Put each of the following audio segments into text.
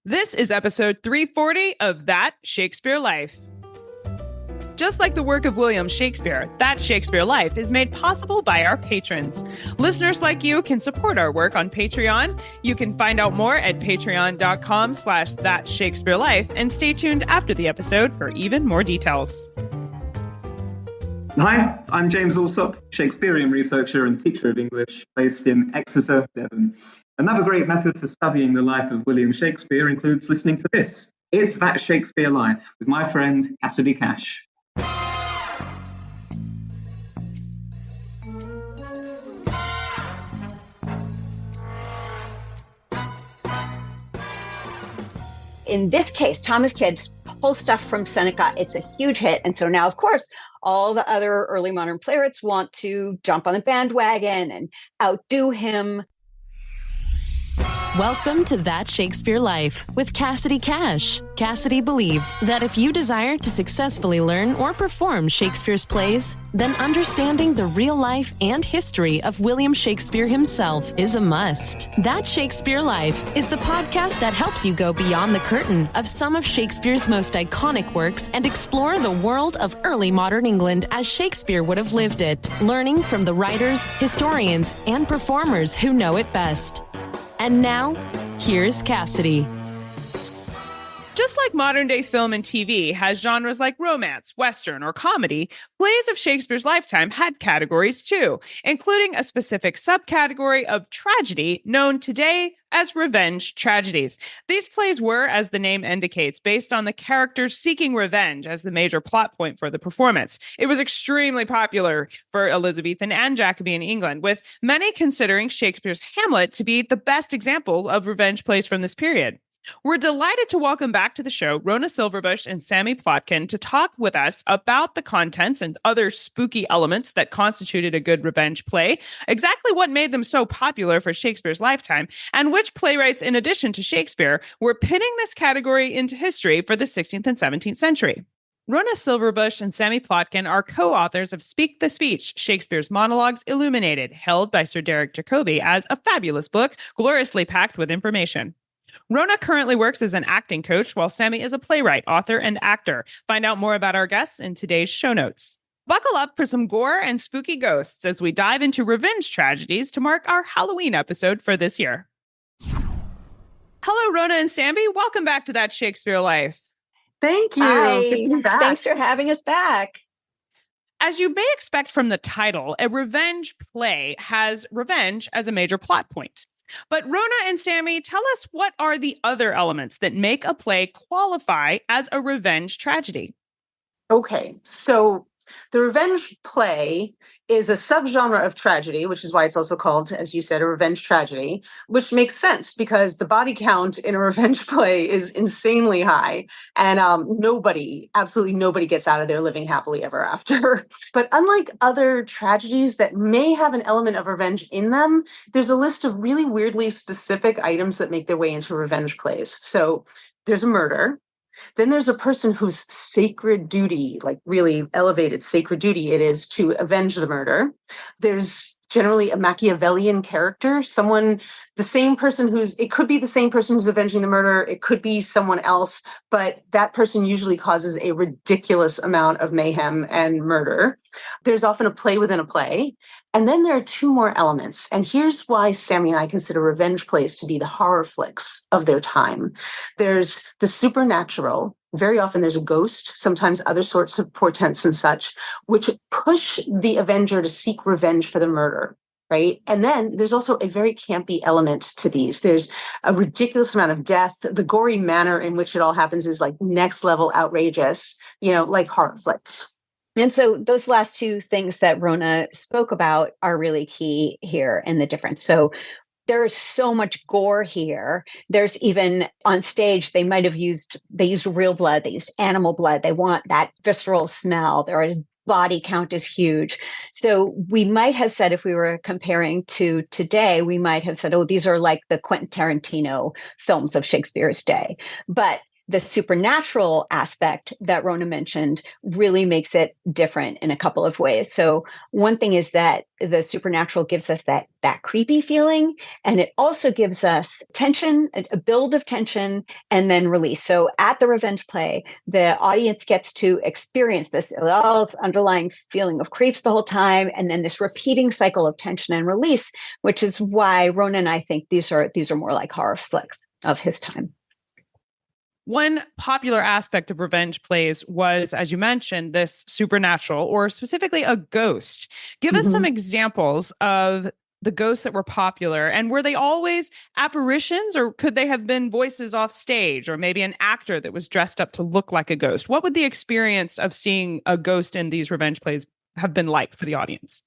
This is episode 340 of That Shakespeare Life. Just like the work of William Shakespeare, That Shakespeare Life is made possible by our patrons. Listeners like you can support our work on Patreon. You can find out more at patreon.com/thatshakespearelife and stay tuned after the episode for even more details. Hi, I'm James Alsop, Shakespearean researcher and teacher of English based in Exeter, Devon. Another great method for studying the life of William Shakespeare includes listening to this. It's That Shakespeare Life with my friend Cassidy Cash. In this case, Thomas Kyd's whole stuff from Seneca, it's a huge hit. And so now, of course, all the other early modern playwrights want to jump on the bandwagon and outdo him. Welcome to That Shakespeare Life with Cassidy Cash. Cassidy believes that if you desire to successfully learn or perform Shakespeare's plays, then understanding the real life and history of William Shakespeare himself is a must. That Shakespeare Life is the podcast that helps you go beyond the curtain of some of Shakespeare's most iconic works and explore the world of early modern England as Shakespeare would have lived it, learning from the writers, historians, and performers who know it best. And now, here's Cassidy. Just like modern-day film and TV has genres like romance, western, or comedy, plays of Shakespeare's lifetime had categories too, including a specific subcategory of tragedy known today as Revenge Tragedies. These plays were, as the name indicates, based on the characters seeking revenge as the major plot point for the performance. It was extremely popular for Elizabethan and Jacobean England, with many considering Shakespeare's Hamlet to be the best example of revenge plays from this period. We're delighted to welcome back to the show Rhona Silverbush and Sami Plotkin to talk with us about the contents and other spooky elements that constituted a good revenge play, exactly what made them so popular for Shakespeare's lifetime, and which playwrights, in addition to Shakespeare, were pinning this category into history for the 16th and 17th century. Rhona Silverbush and Sami Plotkin are co-authors of Speak the Speech, Shakespeare's Monologues Illuminated, held by Sir Derek Jacobi as a fabulous book, gloriously packed with information. Rhona currently works as an acting coach, while Sami is a playwright, author, and actor. Find out more about our guests in today's show notes. Buckle up for some gore and spooky ghosts as we dive into Revenge Tragedies to mark our Halloween episode for this year. Hello, Rhona and Sami. Welcome back to That Shakespeare Life. Thank you. Hi. Good to be back. Thanks for having us back. As you may expect from the title, a revenge play has revenge as a major plot point. But Rhona and Sami, tell us, what are the other elements that make a play qualify as a revenge tragedy? Okay, so the revenge play is a subgenre of tragedy, which is why it's also called, as you said, a revenge tragedy, which makes sense because the body count in a revenge play is insanely high. And absolutely nobody gets out of there living happily ever after. But unlike other tragedies that may have an element of revenge in them, there's a list of really weirdly specific items that make their way into revenge plays. So there's a murder. Then there's a person whose sacred duty, like really elevated sacred duty it is to avenge the murder. There's generally a Machiavellian character, it could be the same person who's avenging the murder, it could be someone else, but that person usually causes a ridiculous amount of mayhem and murder. There's often a play within a play. And then there are two more elements. And here's why Sami and I consider revenge plays to be the horror flicks of their time. There's the supernatural. Very often there's a ghost, sometimes other sorts of portents and such, which push the avenger to seek revenge for the murder, right? And then there's also a very campy element to these. There's a ridiculous amount of death. The gory manner in which it all happens is like next level outrageous, like horror flicks. And so those last two things that Rhona spoke about are really key here in the difference. So there's so much gore here. There's even on stage, they used real blood. They used animal blood. They want that visceral smell. Their body count is huge. So we might have said, if we were comparing to today, we might have said, oh, these are like the Quentin Tarantino films of Shakespeare's day. But the supernatural aspect that Rhona mentioned really makes it different in a couple of ways. So one thing is that the supernatural gives us that creepy feeling, and it also gives us tension, a build of tension, and then release. So at the revenge play, the audience gets to experience this underlying feeling of creeps the whole time, and then this repeating cycle of tension and release, which is why Rhona and I think these are more like horror flicks of his time. One popular aspect of revenge plays was, as you mentioned, this supernatural, or specifically a ghost. Give us some examples of the ghosts that were popular, and were they always apparitions, or could they have been voices off stage, or maybe an actor that was dressed up to look like a ghost? What would the experience of seeing a ghost in these revenge plays have been like for the audience?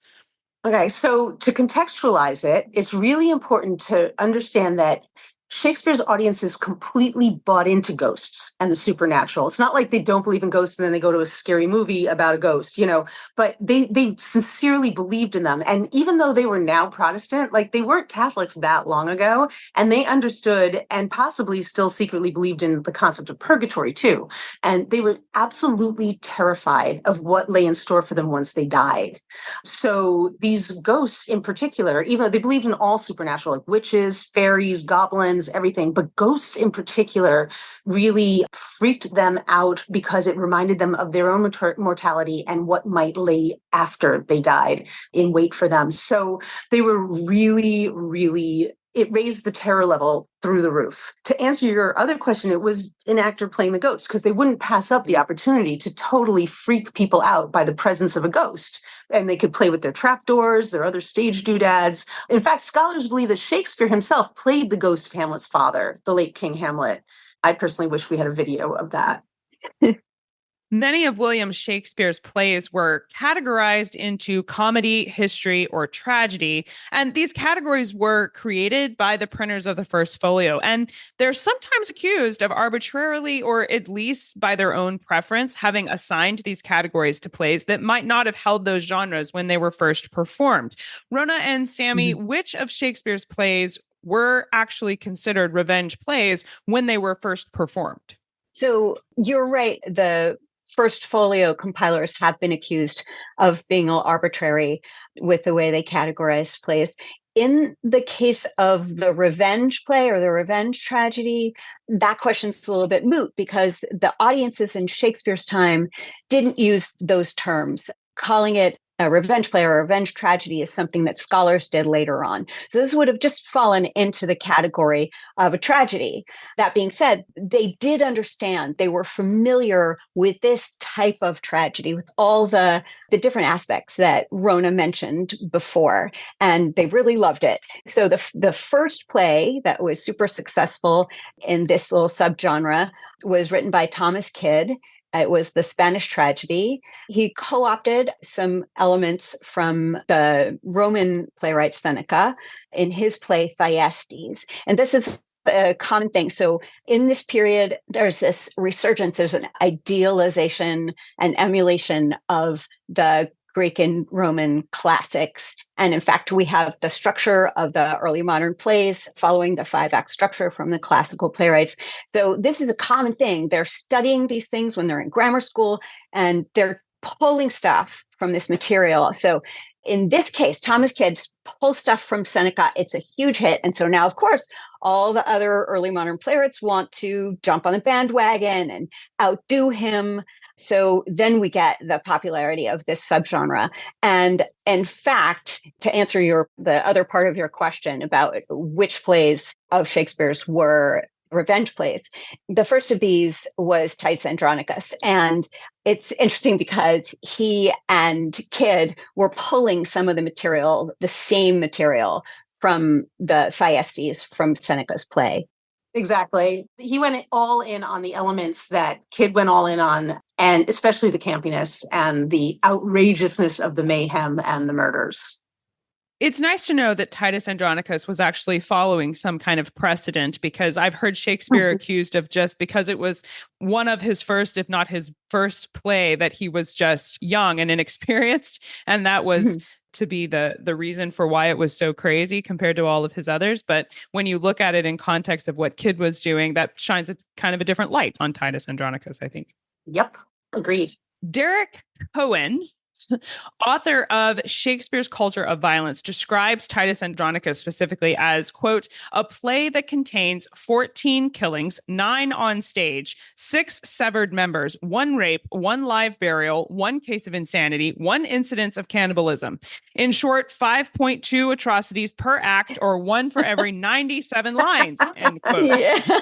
Okay, so to contextualize it, it's really important to understand that Shakespeare's audiences completely bought into ghosts and the supernatural. It's not like they don't believe in ghosts and then they go to a scary movie about a ghost, but they sincerely believed in them. And even though they were now Protestant, like they weren't Catholics that long ago, and they understood and possibly still secretly believed in the concept of purgatory too. And they were absolutely terrified of what lay in store for them once they died. So these ghosts in particular, even though they believed in all supernatural, like witches, fairies, goblins, everything, but ghosts in particular really freaked them out because it reminded them of their own mortality and what might lay after they died in wait for them. So they were really, really, it raised the terror level through the roof. To answer your other question, it was an actor playing the ghost, because they wouldn't pass up the opportunity to totally freak people out by the presence of a ghost. And they could play with their trapdoors, their other stage doodads. In fact, scholars believe that Shakespeare himself played the ghost of Hamlet's father, the late King Hamlet. I personally wish we had a video of that. Many of William Shakespeare's plays were categorized into comedy, history, or tragedy. And these categories were created by the printers of the First Folio. And they're sometimes accused of arbitrarily, or at least by their own preference, having assigned these categories to plays that might not have held those genres when they were first performed. Rhona and Sami, which of Shakespeare's plays were actually considered revenge plays when they were first performed? So you're right. The First Folio compilers have been accused of being arbitrary with the way they categorize plays. In the case of the revenge play or the revenge tragedy, that question's a little bit moot, because the audiences in Shakespeare's time didn't use those terms. Calling it a revenge play or a revenge tragedy is something that scholars did later on. So this would have just fallen into the category of a tragedy. That being said, they did understand, they were familiar with this type of tragedy, with all the different aspects that Rhona mentioned before, and they really loved it. So the first play that was super successful in this little subgenre was written by Thomas Kyd. It was the Spanish tragedy. He co-opted some elements from the Roman playwright Seneca in his play Thyestes. And this is a common thing. So in this period, there's this resurgence, there's an idealization and emulation of the Greek and Roman classics. And in fact, we have the structure of the early modern plays following the 5-act structure from the classical playwrights. So this is a common thing. They're studying these things when they're in grammar school, and they're pulling stuff from this material. So in this case, Thomas Kyd pulls stuff from Seneca. It's a huge hit. And so now, of course, all the other early modern playwrights want to jump on the bandwagon and outdo him. So then we get the popularity of this subgenre. And in fact, to answer the other part of your question about which plays of Shakespeare's were revenge plays, the first of these was Titus Andronicus. And it's interesting because he and Kyd were pulling some of the material, the same material from the Thyestes from Seneca's play. Exactly. He went all in on the elements that Kyd went all in on, and especially the campiness and the outrageousness of the mayhem and the murders. It's nice to know that Titus Andronicus was actually following some kind of precedent, because I've heard Shakespeare accused of, just because it was one of his first, if not his first play, that he was just young and inexperienced. And that was to be the reason for why it was so crazy compared to all of his others. But when you look at it in context of what Kyd was doing, that shines a kind of a different light on Titus Andronicus, I think. Yep. Agreed. Derek Cohen, author of Shakespeare's Culture of Violence, describes Titus Andronicus specifically as, quote, a play that contains 14 killings, 9 on stage, 6 severed members, 1 rape, 1 live burial, 1 case of insanity, 1 incidence of cannibalism. In short, 5.2 atrocities per act, or 1 for every 97 lines, end quote. Yeah.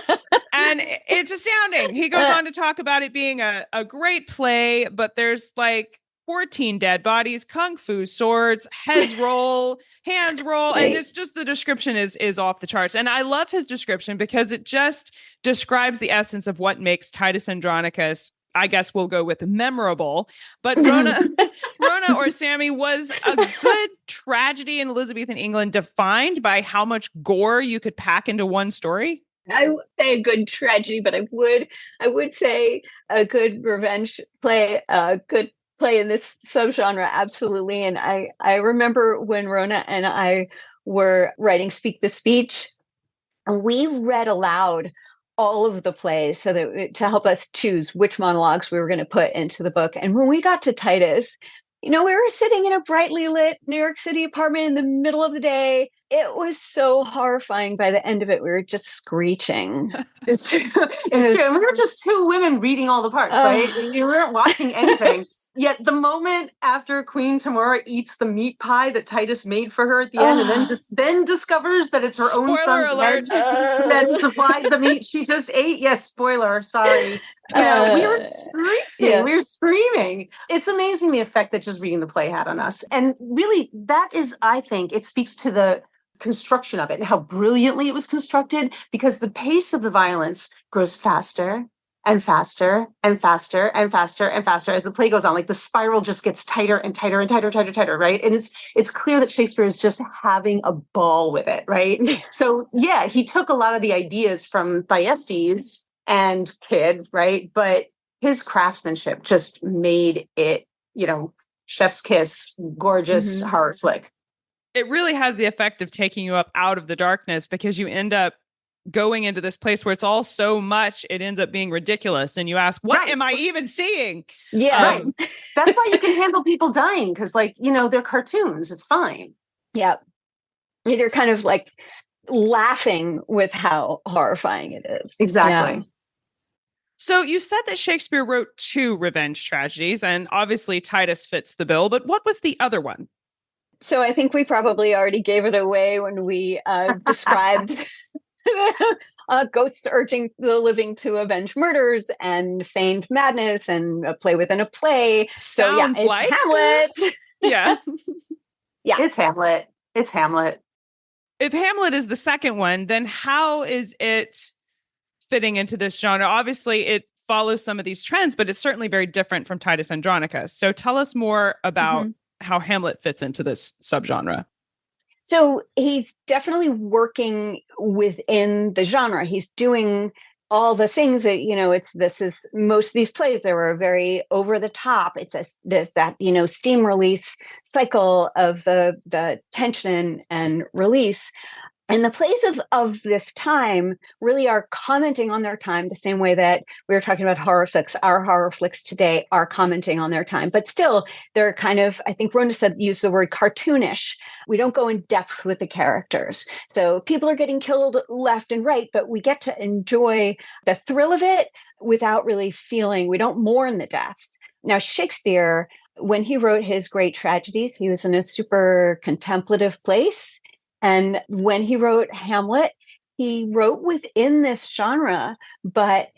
And it's astounding. He goes on to talk about it being a great play, but there's like 14 dead bodies, kung fu swords, heads roll, hands roll. And it's just, the description is off the charts. And I love his description because it just describes the essence of what makes Titus Andronicus, I guess we'll go with memorable. But Rhona or Sami, was a good tragedy in Elizabethan England defined by how much gore you could pack into one story? I would say a good tragedy, but I would say a good revenge play, a good play in this subgenre, absolutely. And I remember when Rhona and I were writing Speak the Speech, we read aloud all of the plays so that to help us choose which monologues we were going to put into the book. And when we got to Titus, we were sitting in a brightly lit New York City apartment in the middle of the day. It was so horrifying. By the end of it, we were just screeching. It's true. And we were just 2 women reading all the parts, right? We weren't watching anything. Yet the moment after Queen Tamora eats the meat pie that Titus made for her at the end, and then discovers that it's her own son's head that supplied the meat she just ate. Yes, spoiler. Sorry. We were screaming. Yeah. We were screaming. It's amazing the effect that just reading the play had on us. And really, that is, I think, it speaks to the construction of it and how brilliantly it was constructed, because the pace of the violence grows faster and faster and faster and faster and faster as the play goes on. Like the spiral just gets tighter and tighter and tighter, right? And it's clear that Shakespeare is just having a ball with it, right? So yeah, he took a lot of the ideas from Thyestes and Kyd, right? But his craftsmanship just made it, chef's kiss, gorgeous horror flick. It really has the effect of taking you up out of the darkness, because you end up going into this place where it's all so much, it ends up being ridiculous. And you ask, what am I even seeing? Yeah. Right. That's why you can handle people dying, because they're cartoons. It's fine. Yeah. You're kind of like laughing with how horrifying it is. Exactly. Yeah. So you said that Shakespeare wrote 2 revenge tragedies, and obviously Titus fits the bill, but what was the other one? So I think we probably already gave it away when we described ghosts urging the living to avenge murders and feigned madness and a play within a play. Sounds so yeah, like Hamlet. Yeah. Yeah. It's Hamlet. It's Hamlet. If Hamlet is the second one, then how is it fitting into this genre? Obviously, it follows some of these trends, but it's certainly very different from Titus Andronicus. So tell us more about how Hamlet fits into this subgenre. So he's definitely working within the genre. He's doing all the things that, most of these plays, they were very over the top. There's that, steam release cycle of the tension and release. And the plays of this time really are commenting on their time the same way that we were talking about horror flicks. Our horror flicks today are commenting on their time, but still they're kind of, I think Rhona used the word cartoonish. We don't go in depth with the characters. So people are getting killed left and right, but we get to enjoy the thrill of it without really feeling, we don't mourn the deaths. Now, Shakespeare, when he wrote his great tragedies, he was in a super contemplative place. And when he wrote Hamlet, he wrote within this genre, but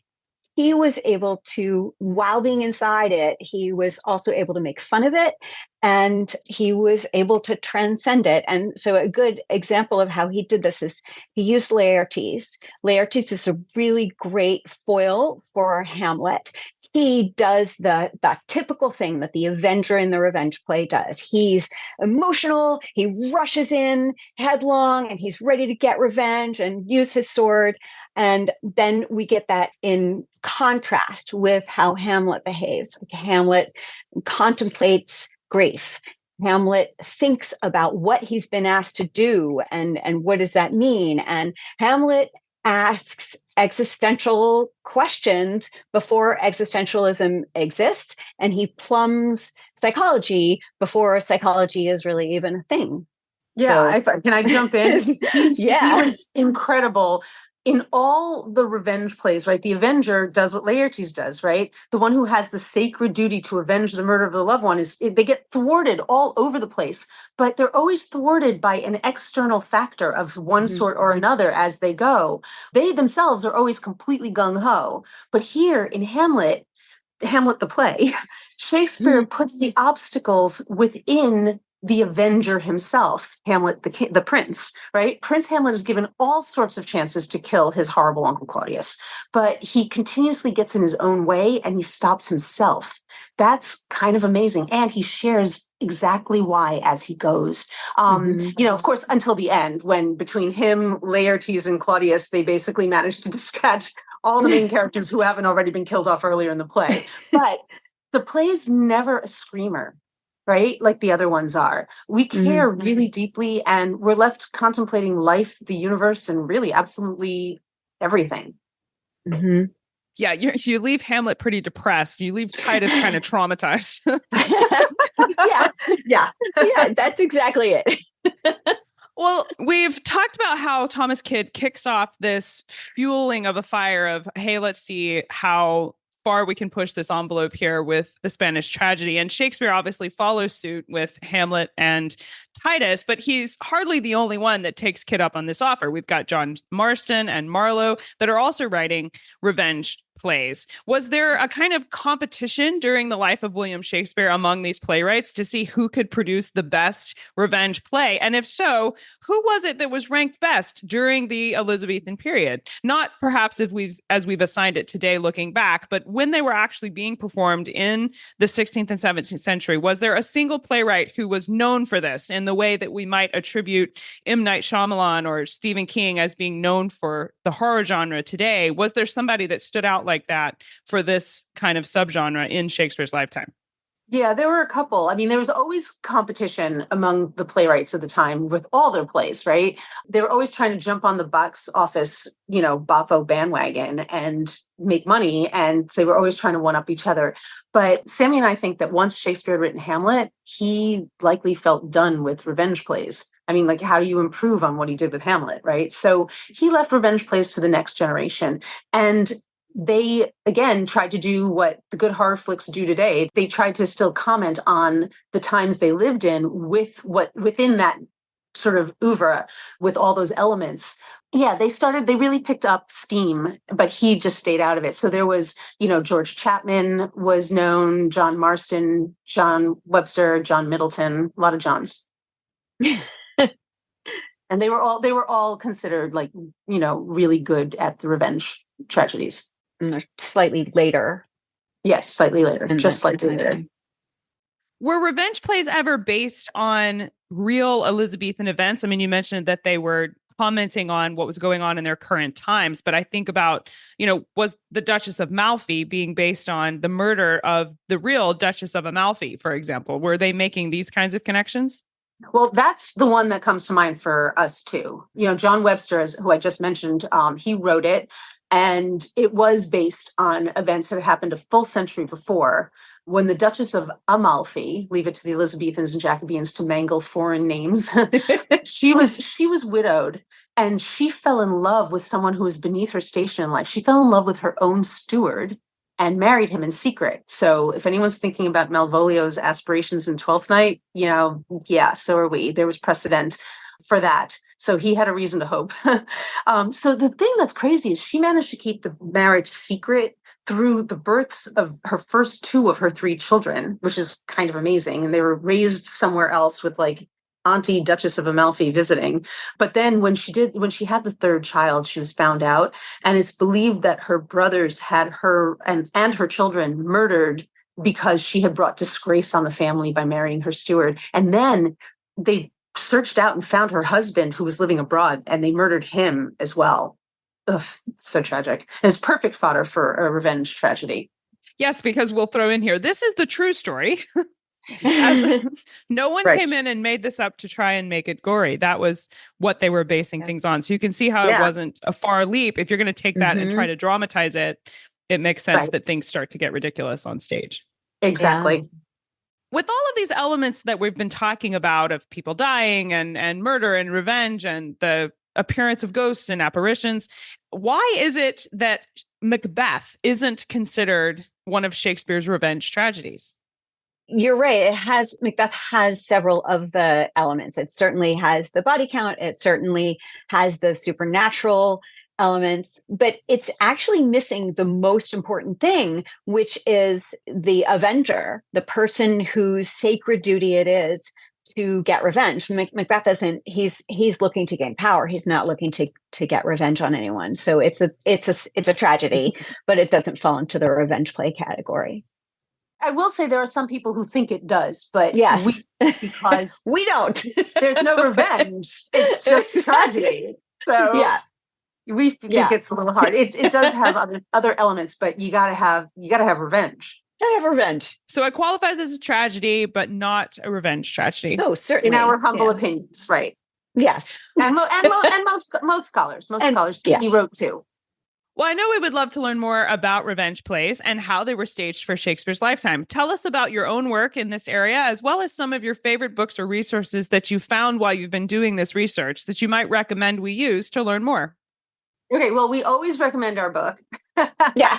he was able to, while being inside it, he was also able to make fun of it, and he was able to transcend it. And so a good example of how he did this is he used Laertes. Laertes is a really great foil for Hamlet. He does the typical thing that the Avenger in the revenge play does. He's emotional, he rushes in headlong, and he's ready to get revenge and use his sword. And then we get that in contrast with how Hamlet behaves. Like Hamlet contemplates grief. Hamlet thinks about what he's been asked to do and what does that mean. And Hamlet asks existential questions before existentialism exists, and he plumbs psychology before psychology is really even a thing. Yeah, can I jump in? He was incredible. In all the revenge plays, right? The Avenger does what Laertes does, right? The one who has the sacred duty to avenge the murder of the loved one they get thwarted all over the place, but they're always thwarted by an external factor of one sort or another as they go. They themselves are always completely gung-ho. But here in Hamlet the play, Shakespeare puts the obstacles within the Avenger himself, Hamlet, the prince, right? Prince Hamlet is given all sorts of chances to kill his horrible Uncle Claudius, but he continuously gets in his own way and he stops himself. That's kind of amazing. And he shares exactly why as he goes. Of course, until the end, when between him, Laertes, and Claudius, they basically manage to dispatch all the main characters who haven't already been killed off earlier in the play. But the play's never a screamer, right? Like the other ones are. We care really deeply, and we're left contemplating life, the universe, and really absolutely everything. Yeah, you leave Hamlet pretty depressed. You leave Titus kind of traumatized. Yeah, that's exactly it. Well, we've talked about how Thomas Kyd kicks off this fueling of a fire of, hey, let's see how far we can push this envelope here with the Spanish tragedy. And Shakespeare obviously follows suit with Hamlet and Titus, but he's hardly the only one that takes Kyd up on this offer. We've got John Marston and Marlowe that are also writing revenge plays. Was there a kind of competition during the life of William Shakespeare among these playwrights to see who could produce the best revenge play? And if so, who was it that was ranked best during the Elizabethan period? Not perhaps as we've assigned it today looking back, but when they were actually being performed in the 16th and 17th century, was there a single playwright who was known for this in the way that we might attribute M. Night Shyamalan or Stephen King as being known for the horror genre today? Was there somebody that stood out like that for this kind of subgenre in Shakespeare's lifetime? Yeah, there were a couple. I mean, there was always competition among the playwrights of the time with all their plays, right? They were always trying to jump on the box office, Boffo bandwagon and make money. And they were always trying to one-up each other. But Sami and I think that once Shakespeare had written Hamlet, he likely felt done with revenge plays. I mean, like, how do you improve on what he did with Hamlet, right? So he left revenge plays to the next generation. And they, again, tried to do what the good horror flicks do today. They tried to still comment on the times they lived in within that sort of oeuvre with all those elements. Yeah, they really picked up steam, but he just stayed out of it. So there was, George Chapman was known, John Marston, John Webster, John Middleton, a lot of Johns. And they were all considered really good at the revenge tragedies. Slightly later. Yes, slightly later. Just slightly later. Were revenge plays ever based on real Elizabethan events? I mean, you mentioned that they were commenting on what was going on in their current times, but I think about, was the Duchess of Malfi being based on the murder of the real Duchess of Amalfi, for example? Were they making these kinds of connections? Well, that's the one that comes to mind for us too. John Webster, who I just mentioned, he wrote it. And it was based on events that had happened a full century before, when the Duchess of Amalfi, leave it to the Elizabethans and Jacobeans to mangle foreign names, she was widowed, and she fell in love with someone who was beneath her station in life. She fell in love with her own steward and married him in secret. So if anyone's thinking about Malvolio's aspirations in Twelfth Night, so are we. There was precedent for that. So he had a reason to hope. So the thing that's crazy is she managed to keep the marriage secret through the births of her first two of her three children, which is kind of amazing. And they were raised somewhere else with Auntie Duchess of Amalfi visiting. But then when she had the third child, she was found out. And it's believed that her brothers had her and her children murdered because she had brought disgrace on the family by marrying her steward. And then they searched out and found her husband who was living abroad, and they murdered him as well. Ugh, so tragic. It's perfect fodder for a revenge tragedy. Yes, because we'll throw in here, this is the true story. No one Right. came in and made this up to try and make it gory. That was what they were basing things on. So you can see how it wasn't a far leap. If you're going to take that and try to dramatize it, it makes sense that things start to get ridiculous on stage. Exactly. Yeah. With all of these elements that we've been talking about of people dying and murder and revenge and the appearance of ghosts and apparitions, why is it that Macbeth isn't considered one of Shakespeare's revenge tragedies? You're right. Macbeth has several of the elements. It certainly has the body count. It certainly has the supernatural elements, but it's actually missing the most important thing, which is the avenger, the person whose sacred duty it is to get revenge. Macbeth isn't. He's looking to gain power. He's not looking to get revenge on anyone. So it's a tragedy, but it doesn't fall into the revenge play category. I will say there are some people who think it does, but yes, because we don't. There's no revenge. It's just tragedy. So yeah. We think it's a little hard. It does have other elements, but you gotta have revenge. I have revenge. So it qualifies as a tragedy, but not a revenge tragedy. No, certainly. In our humble opinions, right? Yes. And most scholars, he wrote too. Well, I know we would love to learn more about revenge plays and how they were staged for Shakespeare's lifetime. Tell us about your own work in this area, as well as some of your favorite books or resources that you found while you've been doing this research that you might recommend we use to learn more. Okay, well, we always recommend our book. Yeah.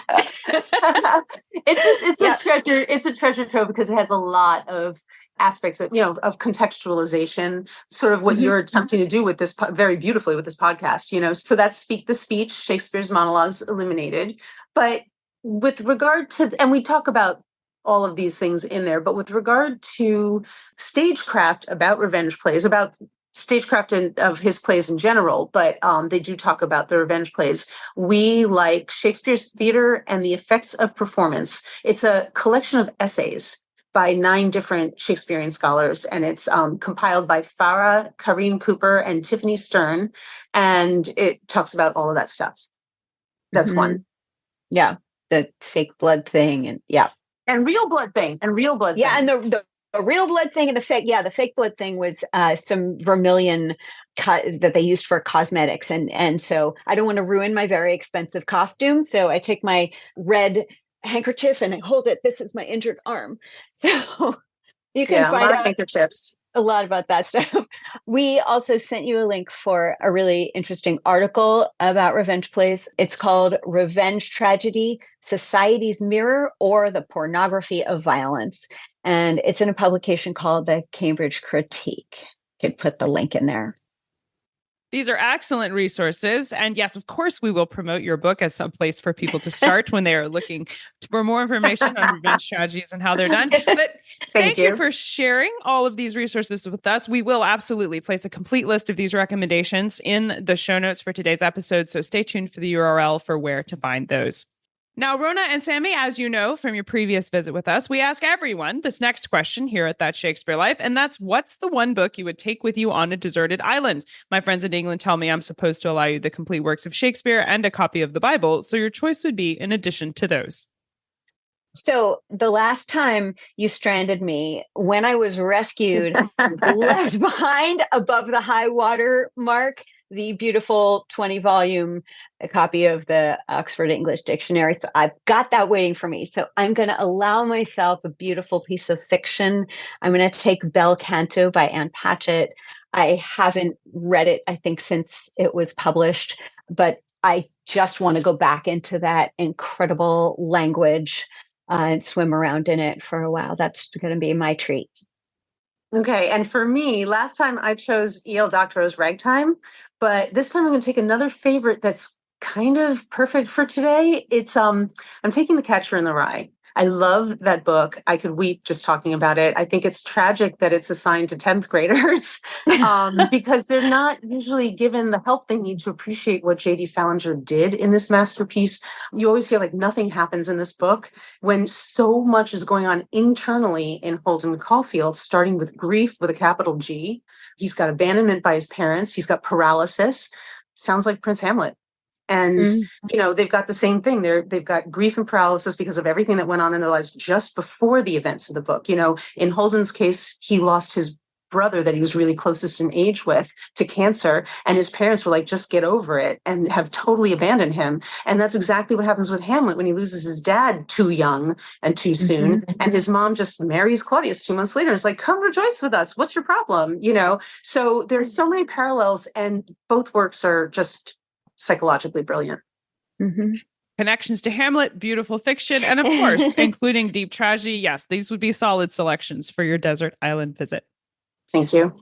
It's a treasure. It's a treasure trove because it has a lot of aspects of contextualization, sort of what you're attempting to do with this very beautifully with this podcast, so that's the speech, Shakespeare's monologues illuminated. But with regard to, and we talk about all of these things in there, but with regard to stagecraft about revenge plays, about stagecraft of his plays in general, but they do talk about the revenge plays. We like Shakespeare's Theater and the Effects of Performance. It's a collection of essays by 9 different Shakespearean scholars, and it's compiled by Farah, Karine Cooper, and Tiffany Stern, and it talks about all of that stuff. That's fun. Yeah, the fake blood thing, and real blood thing, and the real blood thing and the fake blood thing was some vermilion that they used for cosmetics. And so I don't want to ruin my very expensive costume. So I take my red handkerchief and I hold it. This is my injured arm. So you can find out handkerchiefs. A lot about that stuff. We also sent you a link for a really interesting article about revenge plays. It's called Revenge Tragedy, Society's Mirror, or the Pornography of Violence. And it's in a publication called the Cambridge Critique. Could put the link in there. These are excellent resources. And yes, of course, we will promote your book as some place for people to start when they are looking for more information on revenge tragedies and how they're done. But thank you for sharing all of these resources with us. We will absolutely place a complete list of these recommendations in the show notes for today's episode. So stay tuned for the URL for where to find those. Now, Rhona and Sami, as you know from your previous visit with us, we ask everyone this next question here at That Shakespeare Life, and that's, what's the one book you would take with you on a deserted island? My friends in England tell me I'm supposed to allow you the complete works of Shakespeare and a copy of the Bible, so your choice would be in addition to those. So the last time you stranded me, when I was rescued, left behind above the high water mark, the beautiful 20-volume copy of the Oxford English Dictionary. So I've got that waiting for me. So I'm going to allow myself a beautiful piece of fiction. I'm going to take Bel Canto by Anne Patchett. I haven't read it, I think, since it was published, but I just want to go back into that incredible language and swim around in it for a while. That's going to be my treat. Okay. And for me, last time I chose E.L. Doctorow's Ragtime, but this time I'm going to take another favorite that's kind of perfect for today. It's I'm taking The Catcher in the Rye. I love that book. I could weep just talking about it. I think it's tragic that it's assigned to 10th graders because they're not usually given the help they need to appreciate what J.D. Salinger did in this masterpiece. You always feel like nothing happens in this book when so much is going on internally in Holden Caulfield, starting with grief with a capital G. He's got abandonment by his parents. He's got paralysis. Sounds like Prince Hamlet. And, they've got the same thing. They've got grief and paralysis because of everything that went on in their lives just before the events of the book. In Holden's case, he lost his brother that he was really closest in age with to cancer. And his parents were like, just get over it, and have totally abandoned him. And that's exactly what happens with Hamlet when he loses his dad too young and too soon. And his mom just marries Claudius 2 months later. It's like, come rejoice with us. What's your problem? So there's so many parallels, and both works are just psychologically brilliant. Connections to Hamlet, beautiful fiction, and of course, including deep tragedy. Yes, these would be solid selections for your desert island visit. Thank you.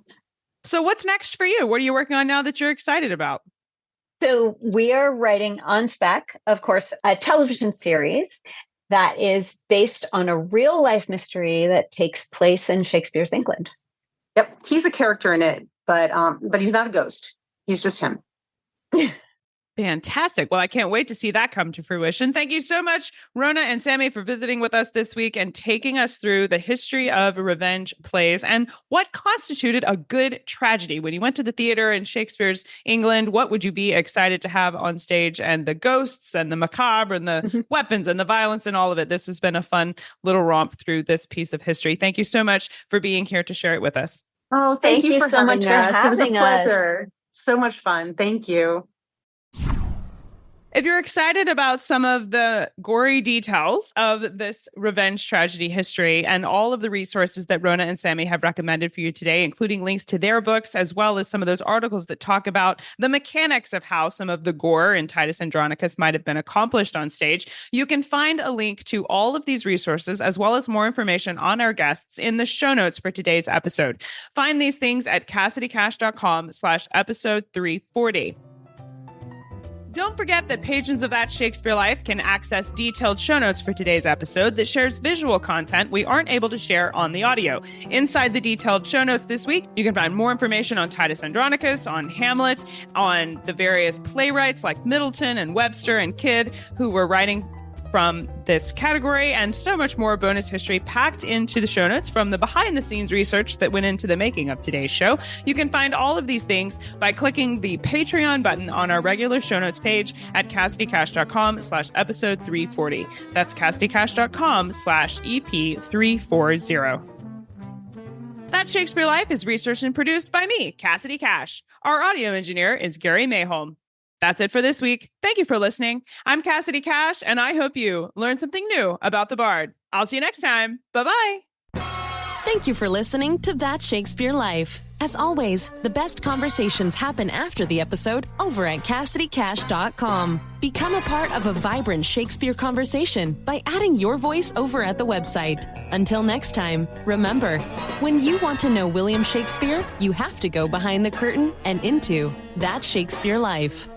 So what's next for you? What are you working on now that you're excited about? So we are writing on spec, of course, a television series that is based on a real life mystery that takes place in Shakespeare's England. Yep. He's a character in it, but he's not a ghost. He's just him. Fantastic. Well, I can't wait to see that come to fruition. Thank you so much, Rhona and Sami, for visiting with us this week and taking us through the history of revenge plays and what constituted a good tragedy. When you went to the theater in Shakespeare's England, what would you be excited to have on stage? And the ghosts and the macabre and the weapons and the violence and all of it. This has been a fun little romp through this piece of history. Thank you so much for being here to share it with us. Oh, thank you for so much for having us. It was a pleasure. So much fun. Thank you. If you're excited about some of the gory details of this revenge tragedy history and all of the resources that Rhona and Sami have recommended for you today, including links to their books, as well as some of those articles that talk about the mechanics of how some of the gore in Titus Andronicus might have been accomplished on stage, you can find a link to all of these resources, as well as more information on our guests in the show notes for today's episode. Find these things at CassidyCash.com/episode 340. Don't forget that patrons of That Shakespeare Life can access detailed show notes for today's episode that shares visual content we aren't able to share on the audio. Inside the detailed show notes this week, you can find more information on Titus Andronicus, on Hamlet, on the various playwrights like Middleton and Webster and Kidd who were writing from this category, and so much more bonus history packed into the show notes from the behind-the-scenes research that went into the making of today's show. You can find all of these things by clicking the Patreon button on our regular show notes page at CassidyCash.com/episode 340. That's CassidyCash.com/EP340. That Shakespeare Life is researched and produced by me, Cassidy Cash. Our audio engineer is Gary Mayholm. That's it for this week. Thank you for listening. I'm Cassidy Cash, and I hope you learned something new about the Bard. I'll see you next time. Bye-bye. Thank you for listening to That Shakespeare Life. As always, the best conversations happen after the episode over at CassidyCash.com. Become a part of a vibrant Shakespeare conversation by adding your voice over at the website. Until next time, remember, when you want to know William Shakespeare, you have to go behind the curtain and into That Shakespeare Life.